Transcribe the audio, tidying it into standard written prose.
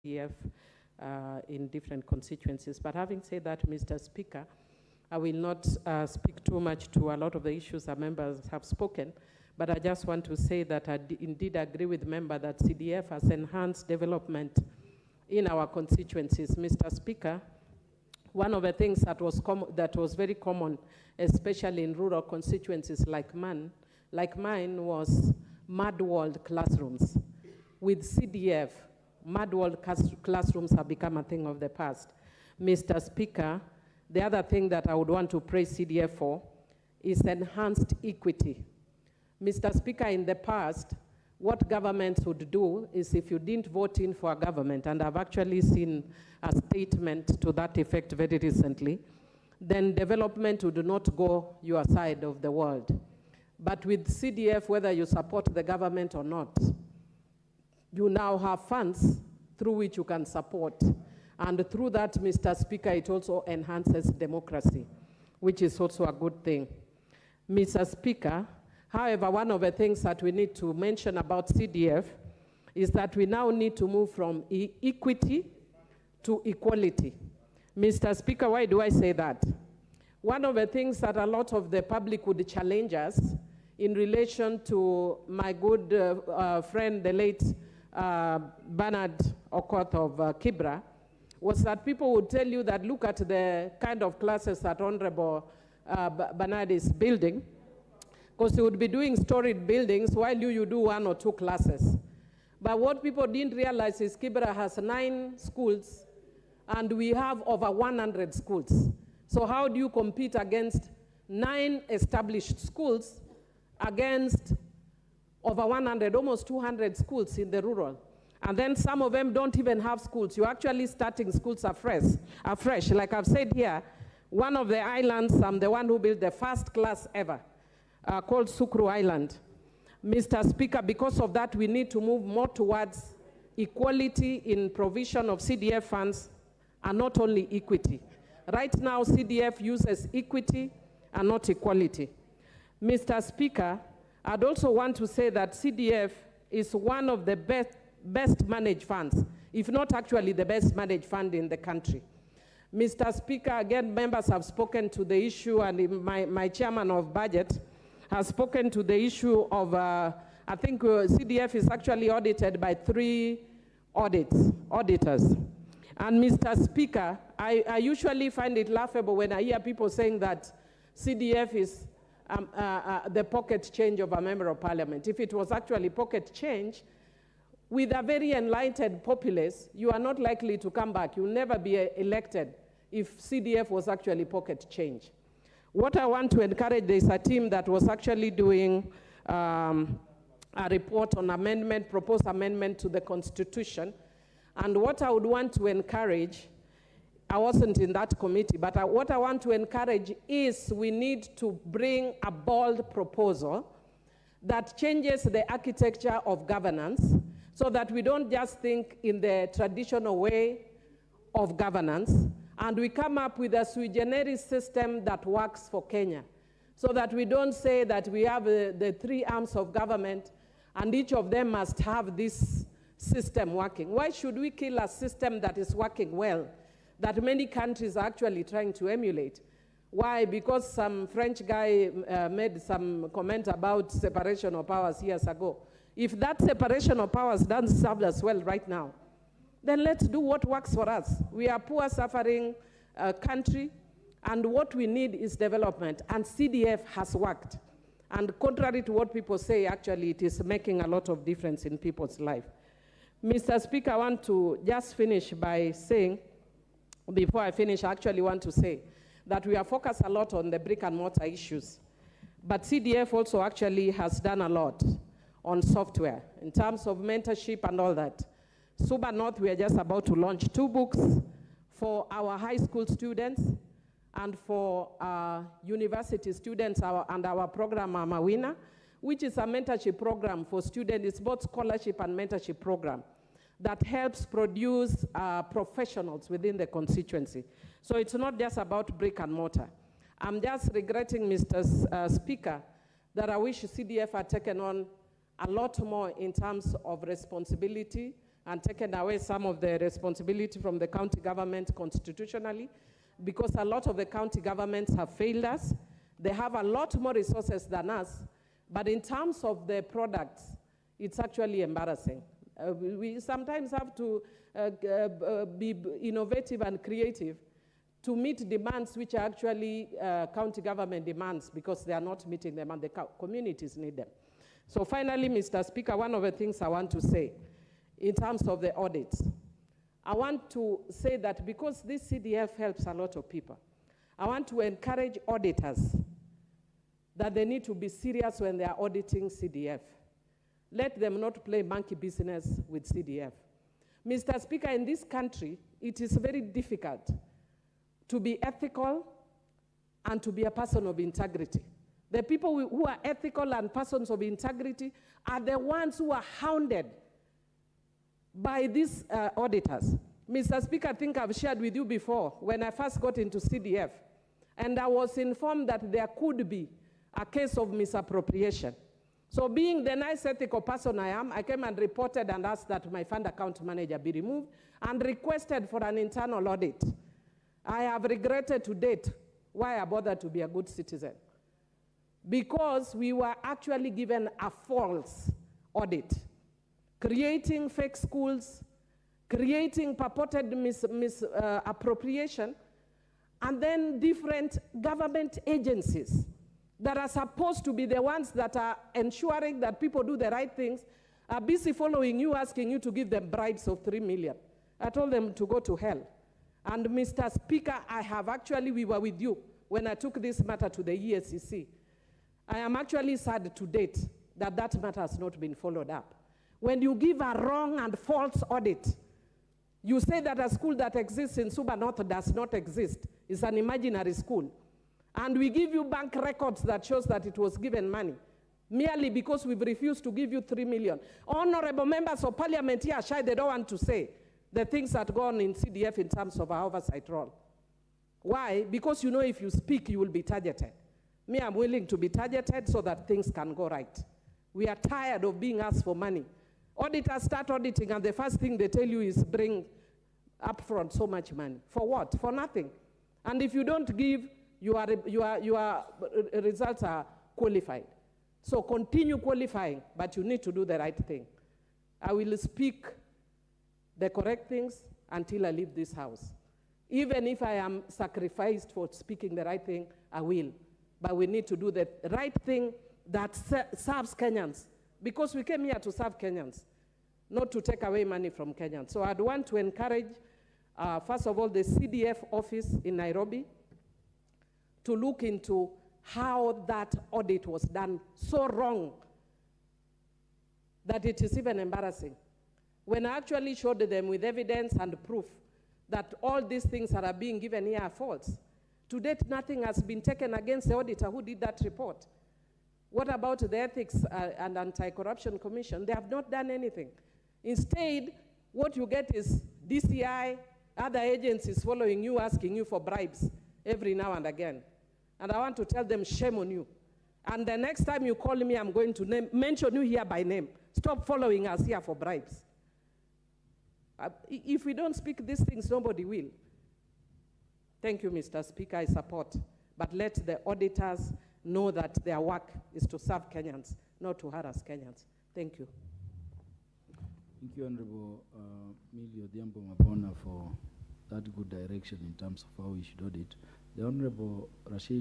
CDF in different constituencies. But having said that, Mr. Speaker, I will not speak too much to a lot of the issues our members have spoken, but I just want to say that I indeed agree with the member that CDF has enhanced development in our constituencies. Mr. Speaker, one of the things that was very common, especially in rural constituencies like mine, was mud-walled classrooms. With CDF, mud-walled classrooms have become a thing of the past. Mr. Speaker, the other thing that I would want to praise CDF for is enhanced equity. Mr. Speaker, in the past, what governments would do is if you didn't vote in for a government, and I've actually seen a statement to that effect very recently, then development would not go your side of the world. But with CDF, whether you support the government or not, you now have funds through which you can support. And through that, Mr. Speaker, it also enhances democracy, which is also a good thing. Mr. Speaker, however, one of the things that we need to mention about CDF is that we now need to move from equity to equality. Mr. Speaker, why do I say that? One of the things that a lot of the public would challenge us in relation to my good friend, the late Bernard Okoth of Kibra, was that people would tell you that look at the kind of classes that Honorable Bernard is building, because he would be doing storied buildings while you do 1 or 2 classes. But what people didn't realize is Kibra has 9 schools, and we have over 100 schools. So how do you compete against 9 established schools against over 100, almost 200 schools in the rural? And then some of them don't even have schools. You're actually starting schools afresh. Like I've said here, one of the islands, I'm the one who built the first class ever, called Sukru Island. Mr. Speaker, because of that, we need to move more towards equality in provision of CDF funds, and not only equity. Right now, CDF uses equity and not equality. Mr. Speaker, I'd also want to say that CDF is one of the best managed funds, if not actually the best managed fund in the country. Mr. Speaker, again, members have spoken to the issue, and my chairman of budget has spoken to the issue of, I think CDF is actually audited by 3 auditors. And Mr. Speaker, I usually find it laughable when I hear people saying that CDF is the pocket change of a member of parliament. If it was actually pocket change, with a very enlightened populace, you are not likely to come back. You'll never be elected if CDF was actually pocket change. What I want to encourage, there's a team that was actually doing a report on proposed amendment to the Constitution. And what I would want to encourage, I wasn't in that committee, but what I want to encourage is we need to bring a bold proposal that changes the architecture of governance, so that we don't just think in the traditional way of governance, and we come up with a sui generis system that works for Kenya, so that we don't say that we have the 3 arms of government and each of them must have this system working. Why should we kill a system that is working well, that many countries are actually trying to emulate? Why? Because some French guy made some comment about separation of powers years ago. If that separation of powers doesn't serve us well right now, then let's do what works for us. We are a poor, suffering country, and what we need is development, and CDF has worked. And contrary to what people say, actually, it is making a lot of difference in people's life. Mr. Speaker, I want to just finish by saying, before I finish, I actually want to say that we are focused a lot on the brick and mortar issues, but CDF also actually has done a lot on software in terms of mentorship and all that. Suba North, we are just about to launch 2 books for our high school students and for university students and our program Amawina, which is a mentorship program for students. It's both scholarship and mentorship program that helps produce professionals within the constituency. So it's not just about brick and mortar. I'm just regretting, Mr. Speaker, that I wish CDF had taken on a lot more in terms of responsibility and taken away some of the responsibility from the county government constitutionally, because a lot of the county governments have failed us. They have a lot more resources than us, but in terms of the products, it's actually embarrassing. We sometimes have to be innovative and creative to meet demands which are actually county government demands, because they are not meeting them and the communities need them. So finally, Mr. Speaker, one of the things I want to say in terms of the audits, I want to say that because this CDF helps a lot of people, I want to encourage auditors that they need to be serious when they are auditing CDF. Let them not play monkey business with CDF. Mr. Speaker, in this country, it is very difficult to be ethical and to be a person of integrity. The people who are ethical and persons of integrity are the ones who are hounded by these auditors. Mr. Speaker, I think I've shared with you before when I first got into CDF, and I was informed that there could be a case of misappropriation. So being the nice ethical person I am, I came and reported and asked that my fund account manager be removed and requested for an internal audit. I have regretted to date why I bothered to be a good citizen. Because we were actually given a false audit, creating fake schools, creating purported misappropriation, and then different government agencies that are supposed to be the ones that are ensuring that people do the right things are busy following you, asking you to give them bribes of 3 million. I told them to go to hell. And Mr. Speaker, we were with you when I took this matter to the EACC. I am actually sad to date that that matter has not been followed up. When you give a wrong and false audit, you say that a school that exists in Suba North does not exist. It's an imaginary school. And we give you bank records that shows that it was given money, merely because we've refused to give you 3 million. Honorable members of parliament here are shy, they don't want to say the things that go on in CDF in terms of our oversight role. Why? Because you know if you speak, you will be targeted. Me, I'm willing to be targeted so that things can go right. We are tired of being asked for money. Auditors start auditing and the first thing they tell you is bring upfront so much money. For what? For nothing. And if you don't give, your results are qualified. So continue qualifying, but you need to do the right thing. I will speak the correct things until I leave this house. Even if I am sacrificed for speaking the right thing, I will. But we need to do the right thing that serves Kenyans, because we came here to serve Kenyans, not to take away money from Kenyans. So I'd want to encourage, first of all, the CDF office in Nairobi to look into how that audit was done so wrong that it is even embarrassing. When I actually showed them with evidence and proof that all these things that are being given here are false, to date nothing has been taken against the auditor who did that report. What about the Ethics and Anti-Corruption Commission? They have not done anything. Instead, what you get is DCI, other agencies following you, asking you for bribes every now and again. And I want to tell them, shame on you. And the next time you call me, I'm going to mention you here by name. Stop following us here for bribes. If we don't speak these things, nobody will. Thank you, Mr. Speaker, I support. But let the auditors know that their work is to serve Kenyans, not to harass Kenyans. Thank you. Thank you, Honorable Millie Odhiambo Mabona, for that good direction in terms of how we should audit. The Honorable Rashid